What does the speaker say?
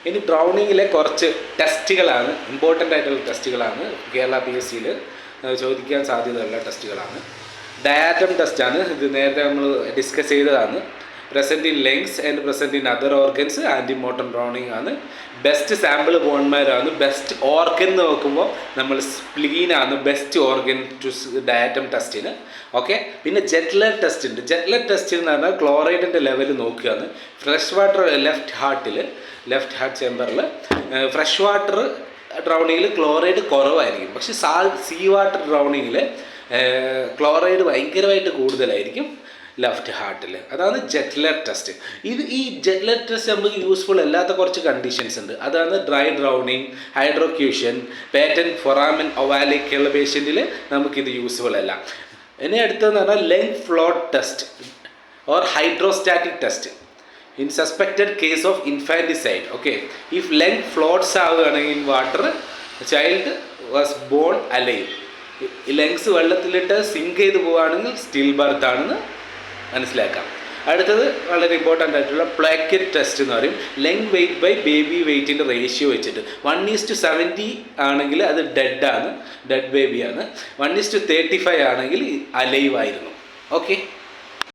ഇനി ഡ്രൗണിങ്ങിലെ കുറച്ച് ടെസ്റ്റുകളാണ്, ഇമ്പോർട്ടൻ്റ് ആയിട്ടുള്ള ടെസ്റ്റുകളാണ്, കേരള PSCയിൽ ചോദിക്കാൻ സാധ്യതയുള്ള ടെസ്റ്റുകളാണ്. ഡയാറ്റം ടെസ്റ്റാണ്, ഇത് നേരത്തെ നമ്മൾ ഡിസ്കസ് ചെയ്തതാണ്. Present in lungs and present in other organs, antemortem drowning ആണ്. ബെസ്റ്റ് സാമ്പിൾ ബോൺമാരാണ്. ബെസ്റ്റ് ഓർഗൻ നോക്കുമ്പോൾ നമ്മൾ സ്പ്ലീനാണ് ബെസ്റ്റ് ഓർഗൻ ടു ഡയാറ്റം ടെസ്റ്റിന്. ഓക്കെ, പിന്നെ ജെറ്റ്ലർ ടെസ്റ്റ് ഉണ്ട്. ജെറ്റ്ലർ ടെസ്റ്റ് എന്ന് പറഞ്ഞാൽ ക്ലോറൈഡിൻ്റെ ലെവൽ നോക്കുകയാണ്. ഫ്രഷ് വാട്ടർ ലെഫ്റ്റ് ഹാർട്ട് ചേമ്പറിൽ ഫ്രഷ് വാട്ടർ ഡ്രൗണിങ്ങിൽ ക്ലോറൈഡ് കുറവായിരിക്കും. പക്ഷേ സീ വാട്ടർ ഡ്രൗണിങ്ങിൽ ക്ലോറൈഡ് ഭയങ്കരമായിട്ട് കൂടുതലായിരിക്കും ലെഫ്റ്റ് ഹാർട്ടിൽ. അതാണ് ജെറ്റ്ലർ ടെസ്റ്റ്. ഈ ജെറ്റ്ലർ ടെസ്റ്റ് നമുക്ക് യൂസ്ഫുൾ അല്ലാത്ത കുറച്ച് കണ്ടീഷൻസ് ഉണ്ട്. അതാണ് dry drowning, hydrocution, patent foramen ഒവാലിക് ഉള്ള പേഷ്യൻറ്റിൽ നമുക്കിത് യൂസ്ഫുൾ അല്ല. ഇനി അടുത്തതെന്ന് പറഞ്ഞാൽ lung float test or hydrostatic test in suspected case of infanticide. Okay, if lung floats ആവുകയാണെങ്കിൽ in water, child was born alive. Lungs വെള്ളത്തിലിട്ട് സിങ്ക് ചെയ്ത് പോവുകയാണെങ്കിൽ സ്റ്റിൽ ബർത്ത് ആണെന്ന് മനസ്സിലാക്കാം. അടുത്തത് വളരെ ഇമ്പോർട്ടൻ്റ് ആയിട്ടുള്ള പ്ലേക്കറ്റ് ടെസ്റ്റ് എന്ന് പറയും. ലെങ് വെയിറ്റ് ബൈ ബേബി വെയിറ്റിൻ്റെ റേഷ്യോ വെച്ചിട്ട് 1:70 ആണെങ്കിൽ അത് ഡെഡ് ബേബിയാണ്. 1:35 ആണെങ്കിൽ അലൈവ് ആയിരുന്നു. ഓക്കെ.